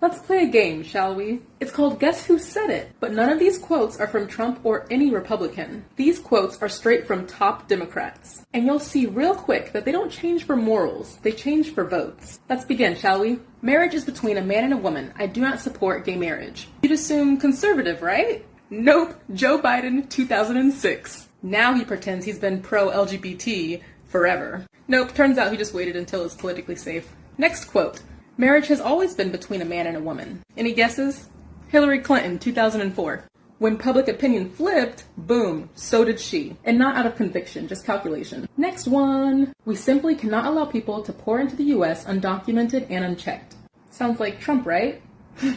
Let's play a game, shall we? It's called Guess Who Said It, but none of these quotes are from Trump or any Republican. These quotes are straight from top Democrats. And you'll see real quick that they don't change for morals, they change for votes. Let's begin, shall we? Marriage is between a man and a woman. I do not support gay marriage. You'd assume conservative, right? Nope, Joe Biden, 2006. Now he pretends he's been pro-LGBT forever. Nope, turns out he just waited until it's politically safe. Next quote. Marriage has always been between a man and a woman. Any guesses? Hillary Clinton, 2004. When public opinion flipped, boom, so did she. And not out of conviction, just calculation. Next one. We simply cannot allow people to pour into the US undocumented and unchecked. Sounds like Trump, right?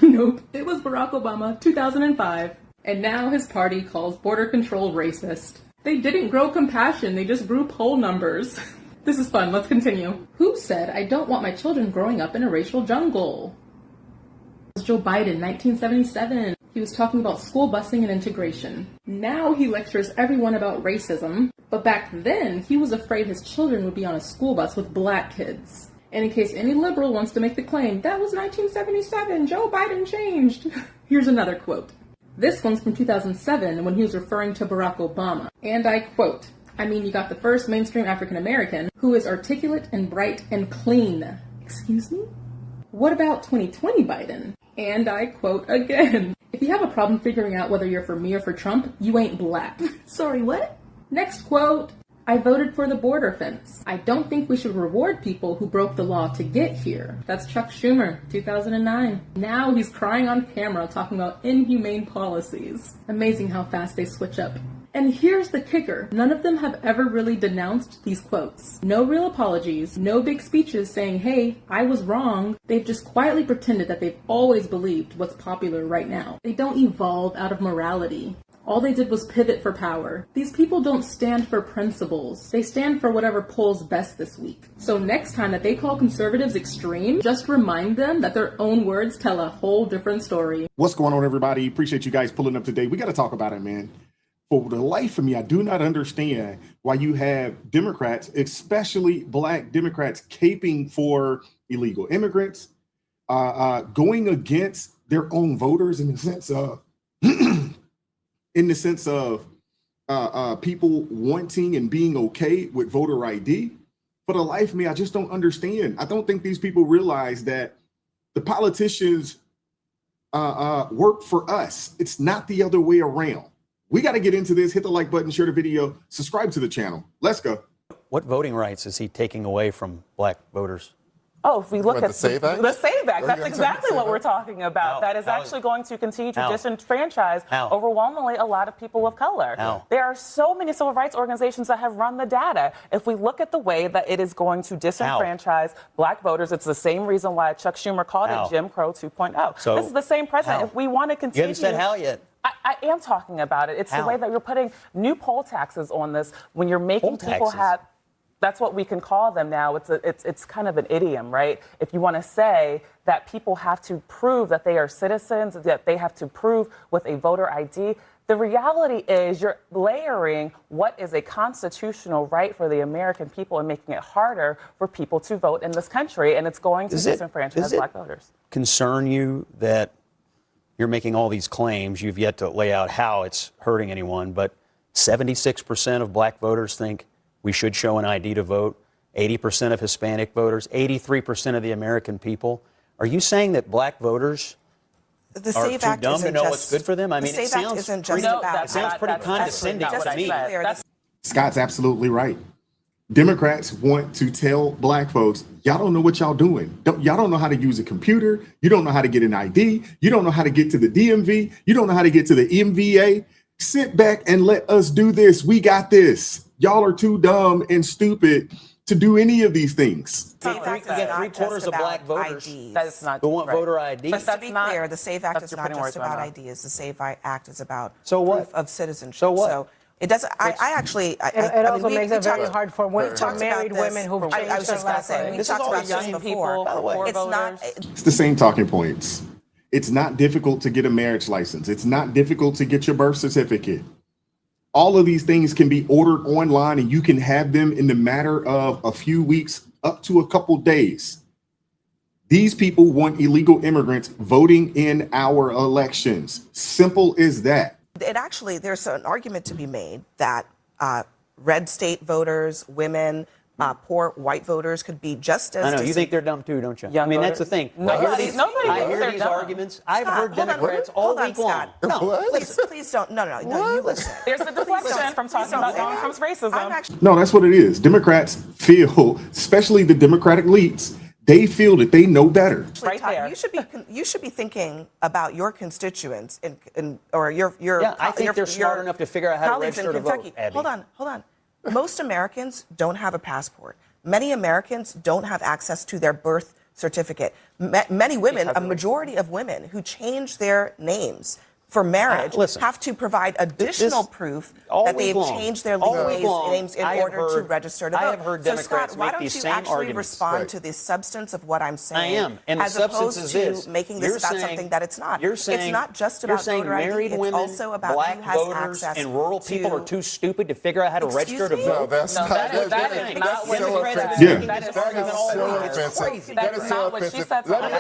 Nope, it was Barack Obama, 2005. And now his party calls border control racist. They didn't grow compassion, they just grew poll numbers. This is fun, let's continue. Who said, I don't want my children growing up in a racial jungle? It was Joe Biden, 1977. He was talking about school busing and integration. Now he lectures everyone about racism, but back then he was afraid his children would be on a school bus with black kids. And in case any liberal wants to make the claim, that was 1977, Joe Biden changed. Here's another quote. This one's from 2007 when he was referring to Barack Obama. And I quote, I mean, you got the first mainstream African-American who is articulate and bright and clean. Excuse me? What about 2020 Biden? And I quote again, if you have a problem figuring out whether you're for me or for Trump, you ain't black. Sorry, what? Next quote. I voted for the border fence. I don't think we should reward people who broke the law to get here. That's Chuck Schumer, 2009. Now he's crying on camera talking about inhumane policies. Amazing how fast they switch up. And here's the kicker. None of them have ever really denounced these quotes. No real apologies, no big speeches saying, hey, I was wrong. They've just quietly pretended that they've always believed what's popular right now. They don't evolve out of morality. All they did was pivot for power. These people don't stand for principles. They stand for whatever polls best this week. So next time that they call conservatives extreme, just remind them that their own words tell a whole different story. What's going on, everybody? Appreciate you guys pulling up today. We got to talk about it, man. For the life of me, I do not understand why you have Democrats, especially black Democrats, caping for illegal immigrants, going against their own voters in the sense of people wanting and being okay with voter ID. For the life of me, I just don't understand. I don't think these people realize that the politicians work for us. It's not the other way around. We got to get into this. Hit the like button, share the video, subscribe to the channel. Let's go. What voting rights is he taking away from black voters? Oh, if we look at the SAVE Act? The SAVE Act, that's exactly what we're talking about. That is actually going to continue to disenfranchise overwhelmingly a lot of people of color. There are so many civil rights organizations that have run the data. If we look at the way that it is going to disenfranchise black voters, it's the same reason why Chuck Schumer called it Jim Crow 2.0. So this is the same president. If we want to continue... You haven't said how yet. I am talking about it. It's the way that you're putting new poll taxes on this when you're making people have... That's what we can call them now. It's kind of an idiom, right? If you want to say that people have to prove that they are citizens, that they have to prove with a voter ID, the reality is you're layering what is a constitutional right for the American people and making it harder for people to vote in this country, and it's going to disenfranchise black voters. Concern you that you're making all these claims? You've yet to lay out how it's hurting anyone, but 76% of black voters think we should show an ID to vote. 80% of Hispanic voters, 83% of the American people. Are you saying that black voters are too dumb to know what's good for them? I mean, it sounds pretty condescending to me. Scott's absolutely right. Democrats want to tell black folks, y'all don't know what y'all doing. Y'all don't know how to use a computer. You don't know how to get an ID. You don't know how to get to the DMV. You don't know how to get to the MVA. Sit back and let us do this. We got this. Y'all are too dumb and stupid to do any of these things. You get three-quarters of black voters who want voter ID. But to be clear, the SAVE Act is not just about ideas. The SAVE Act is about proof of citizenship. So what? So it doesn't. It also makes it very hard for married women who've changed I was just going to say, we talked about this before. It's not. It's the same talking points. It's not difficult to get a marriage license. It's not difficult to get your birth certificate. All of these things can be ordered online and you can have them in the matter of a few weeks up to a couple days. These people want illegal immigrants voting in our elections. Simple as that. There's an argument to be made that red state voters, women, poor white voters could be just as. I know, you think they're dumb too, don't you? Young I mean, voters? that's the thing. Nobody I hear they're these dumb. arguments. I've Scott, heard hold on, Democrats hold all on, week long. Scott. No, Please don't. No, you listen. There's a deflection from talking about Donald Trump's racism. No, that's what it is. Democrats feel, especially the Democratic elites, they feel that they know better. Right there. You should be thinking about your constituents or your. Yeah, I think they're smart enough to figure out how to colleagues in register to Kentucky. vote, Abby. Hold on. Most Americans don't have a passport. Many Americans don't have access to their birth certificate. Many women, a majority of women who change their names for marriage have to provide additional proof that they've changed their legal names in order to register to vote. I have heard Democrats Scott, why make these don't same you actually arguments. respond to the substance of what I'm saying? I am, and the as substance opposed is to this. making this about something that it's not. You're saying, it's not just about voter ID. married It's women, also about black who has voters, access and rural people are to. too stupid to figure out how to register to vote. No, that's not. That is not what so she offensive. said. Yeah. That is That is so so offensive. That is not what she said. Let me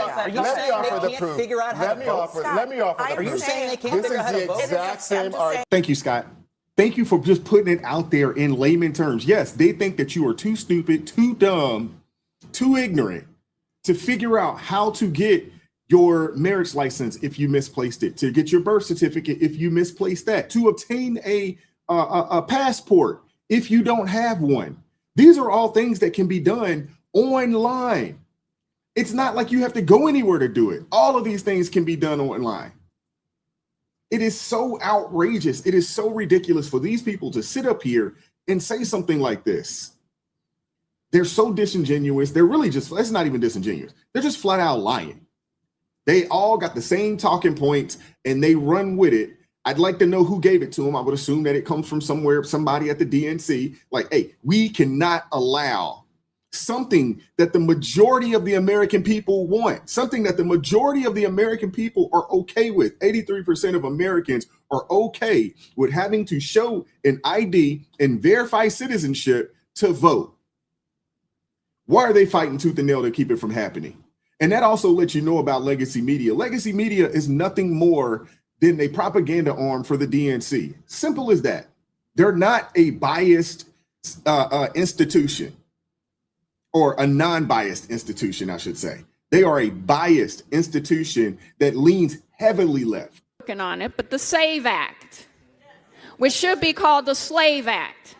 offer the can't proof. figure out how to vote? Let me offer the Are you proof. saying they can't This figure is out how to the vote? exact same argument. Thank you, Scott. Thank you for just putting it out there in layman terms. Yes, they think that you are too stupid, too dumb, too ignorant to figure out how to get your marriage license if you misplaced it, to get your birth certificate if you misplaced that, to obtain a passport if you don't have one. These are all things that can be done online. It's not like you have to go anywhere to do it. All of these things can be done online. It is so outrageous. It is so ridiculous for these people to sit up here and say something like this. They're so disingenuous. They're really just, that's not even disingenuous. They're just flat out lying. They all got the same talking points and they run with it. I'd like to know who gave it to them. I would assume that it comes from somewhere, somebody at the DNC. Like, hey, we cannot allow something that the majority of the American people want, something that the majority of the American people are okay with. 83% of Americans are okay with having to show an ID and verify citizenship to vote. Why are they fighting tooth and nail to keep it from happening? And that also lets you know about legacy media. Legacy media is nothing more than a propaganda arm for the DNC. Simple as that. They're not a biased institution. Or a non-biased institution, I should say. They are a biased institution that leans heavily left. Working on it, but the SAVE Act, which should be called the Slave Act,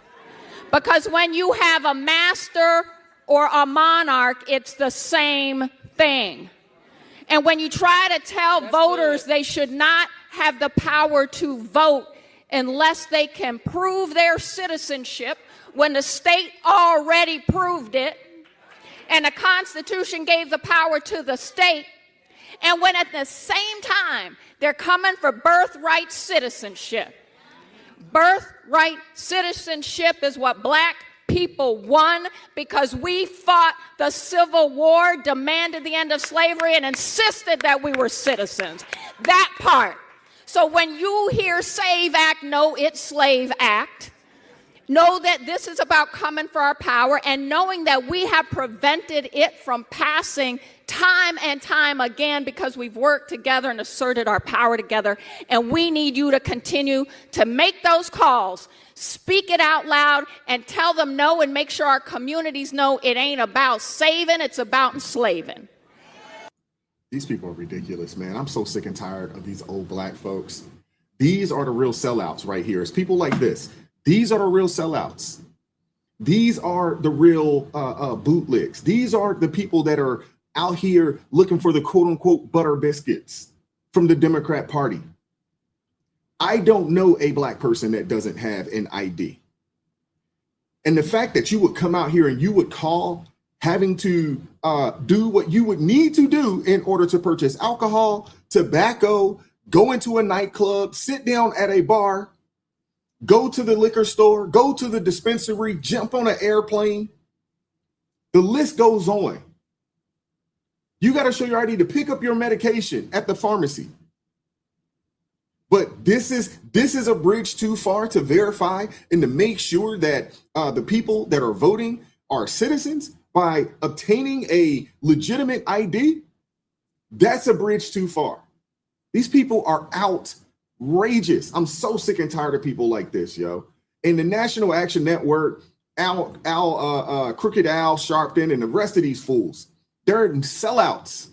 because when you have a master or a monarch, it's the same thing. And when you try to tell voters they should not have the power to vote unless they can prove their citizenship, when the state already proved it, and the Constitution gave the power to the state, and when at the same time they're coming for birthright citizenship. Birthright citizenship is what black people won because we fought the Civil War, demanded the end of slavery, and insisted that we were citizens. That part. So when you hear SAVE Act, no, it's Slave Act. Know that this is about coming for our power and knowing that we have prevented it from passing time and time again because we've worked together and asserted our power together. And we need you to continue to make those calls, speak it out loud, and tell them no, and make sure our communities know it ain't about saving, it's about enslaving. These people are ridiculous, man. I'm so sick and tired of these old black folks. These are the real sellouts right here. It's people like this. These are the real sellouts. These are the real bootlegs. These are the people that are out here looking for the quote unquote butter biscuits from the Democrat Party. I don't know a black person that doesn't have an ID. And the fact that you would come out here and you would call having to do what you would need to do in order to purchase alcohol, tobacco, go into a nightclub, sit down at a bar, go to the liquor store, go to the dispensary, jump on an airplane. The list goes on. You got to show your ID to pick up your medication at the pharmacy. But this is a bridge too far to verify and to make sure that the people that are voting are citizens. by obtaining a legitimate ID, that's a bridge too far. These people are outrageous. I'm so sick and tired of people like this, yo. And the National Action Network, Crooked Al Sharpton, and the rest of these fools, they're sellouts.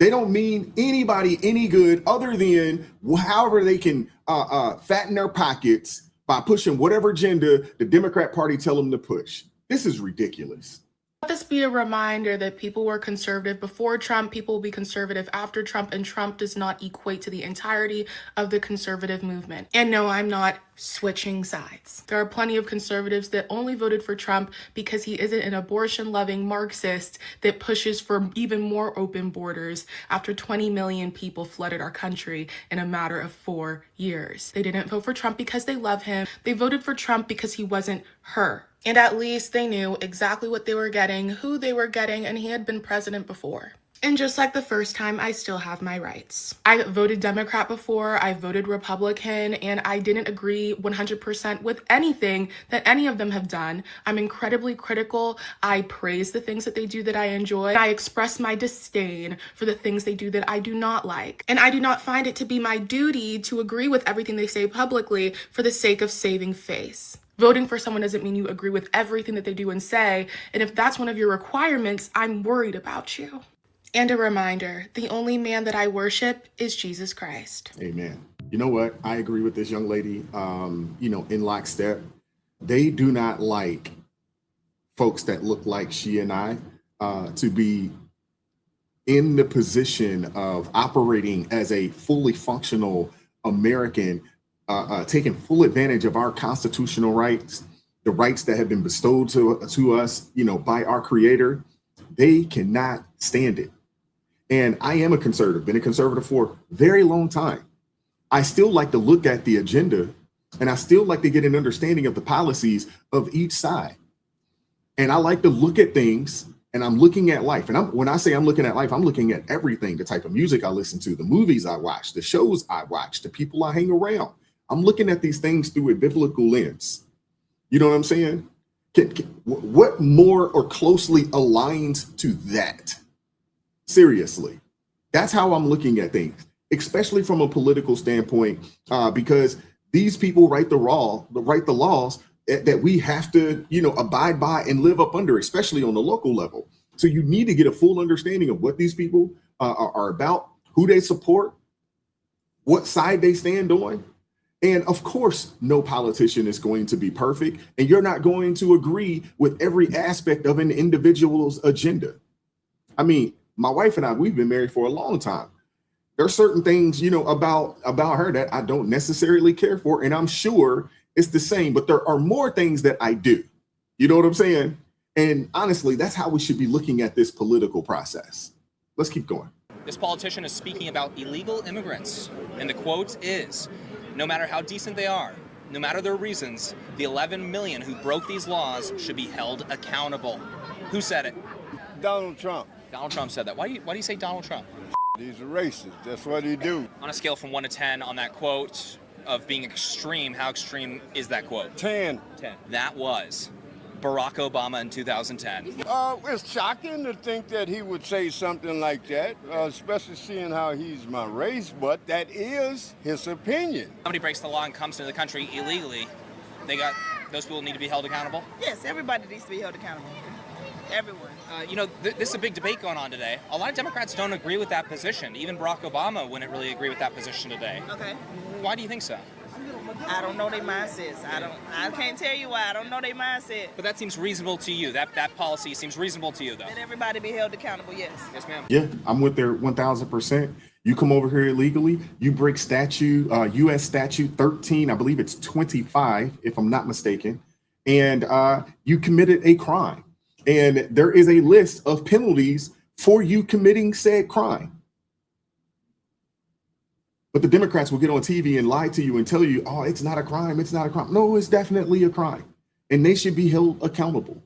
They don't mean anybody any good other than however they can fatten their pockets by pushing whatever agenda the Democrat Party tell them to push. This is ridiculous. Let this be a reminder that people were conservative before Trump, people will be conservative after Trump, and Trump does not equate to the entirety of the conservative movement. And no, I'm not switching sides. There are plenty of conservatives that only voted for Trump because he isn't an abortion-loving Marxist that pushes for even more open borders after 20 million people flooded our country in a matter of 4 years. They didn't vote for Trump because they love him. They voted for Trump because he wasn't her. And at least they knew exactly what they were getting, who they were getting, and he had been president before. And just like the first time, I still have my rights. I voted Democrat before, I voted Republican, and I didn't agree 100% with anything that any of them have done. I'm incredibly critical. I praise the things that they do that I enjoy. I express my disdain for the things they do that I do not like. And I do not find it to be my duty to agree with everything they say publicly for the sake of saving face. Voting for someone doesn't mean you agree with everything that they do and say, and if that's one of your requirements, I'm worried about you. And a reminder, the only man that I worship is Jesus Christ. Amen. You know what? I agree with this young lady, in lockstep. They do not like folks that look like she and I to be in the position of operating as a fully functional American, taking full advantage of our constitutional rights, the rights that have been bestowed to us, by our Creator. They cannot stand it. And I am a conservative, been a conservative for a very long time. I still like to look at the agenda, and I still like to get an understanding of the policies of each side. And I like to look at things, and I'm looking at life. And when I say I'm looking at life, I'm looking at everything, the type of music I listen to, the movies I watch, the shows I watch, the people I hang around. I'm looking at these things through a biblical lens. You know what I'm saying? What more or closely aligns to that? Seriously, that's how I'm looking at things, especially from a political standpoint, because these people write the laws that we have to, abide by and live up under, especially on the local level. So you need to get a full understanding of what these people are about, who they support, what side they stand on. And of course, no politician is going to be perfect, and you're not going to agree with every aspect of an individual's agenda. I mean, my wife and I, we've been married for a long time. There are certain things, about her that I don't necessarily care for, and I'm sure it's the same, but there are more things that I do. You know what I'm saying? And honestly, that's how we should be looking at this political process. Let's keep going. This politician is speaking about illegal immigrants, and the quote is, no matter how decent they are, no matter their reasons, the 11 million who broke these laws should be held accountable. Who said it? Donald Trump. Donald Trump said that. Why do you say Donald Trump? He's a racist. That's what he do. On a scale from 1 to 10 on that quote of being extreme, how extreme is that quote? 10. 10. That was Barack Obama in 2010. It's shocking to think that he would say something like that, especially seeing how he's my race, but that is his opinion. Somebody breaks the law and comes into the country illegally, those people need to be held accountable? Yes, everybody needs to be held accountable. Everyone. This is a big debate going on today. A lot of Democrats don't agree with that position. Even Barack Obama wouldn't really agree with that position today. Okay. Why do you think so? I don't know their mindsets. I can't tell you why. I don't know their mindset. But that seems reasonable to you. That policy seems reasonable to you, though. Let everybody be held accountable, yes. Yes, ma'am. Yeah, I'm with their 1,000%. You come over here illegally, you break U.S. statute 13, I believe it's 25, if I'm not mistaken, and you committed a crime. And there is a list of penalties for you committing said crime. But the Democrats will get on TV and lie to you and tell you, oh, it's not a crime. It's not a crime. No, it's definitely a crime. And they should be held accountable.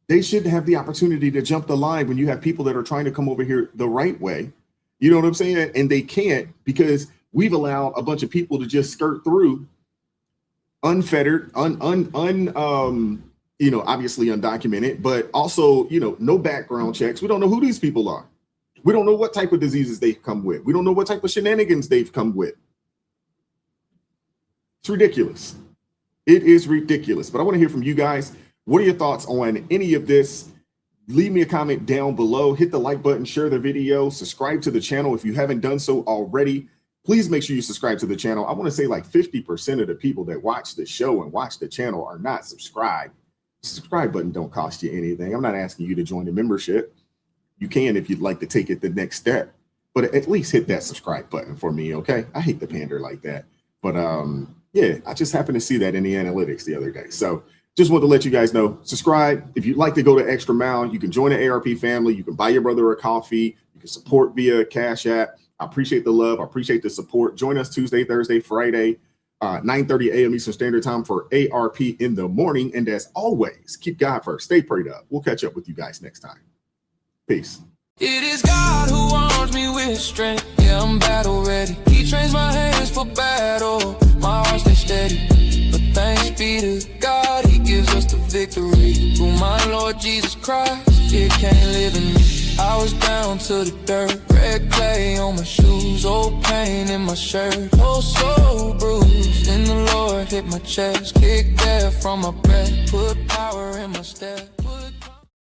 They should have the opportunity to jump the line when you have people that are trying to come over here the right way. You know what I'm saying? And they can't because we've allowed a bunch of people to just skirt through unfettered, obviously undocumented, but also, no background checks. We don't know who these people are. We don't know what type of diseases they've come with. We don't know what type of shenanigans they've come with. It's ridiculous. It is ridiculous. But I want to hear from you guys. What are your thoughts on any of this? Leave me a comment down below. Hit the like button, share the video, subscribe to the channel if you haven't done so already. Please make sure you subscribe to the channel. I want to say like 50% of the people that watch the show and watch the channel are not subscribed. The subscribe button don't cost you anything. I'm not asking you to join the membership. You can if you'd like to take it the next step, but at least hit that subscribe button for me, okay? I hate the pander like that. But yeah, I just happened to see that in the analytics the other day. So just want to let you guys know, subscribe. If you'd like to go to extra mile, you can join the ARP family. You can buy your brother a coffee. You can support via Cash App. I appreciate the love. I appreciate the support. Join us Tuesday, Thursday, Friday, 9:30 a.m. Eastern Standard Time for ARP in the morning. And as always, keep God first. Stay prayed up. We'll catch up with you guys next time. Peace. It is God who arms me with strength. Yeah, I'm battle ready. He trains my hands for battle. My heart stays steady. But thanks be to God, He gives us the victory. Through my Lord Jesus Christ, fear can't live in me. I was down to the dirt, red clay on my shoes, old pain in my shirt, oh so bruised. And the Lord hit my chest, kicked air from my breath, put power in my step.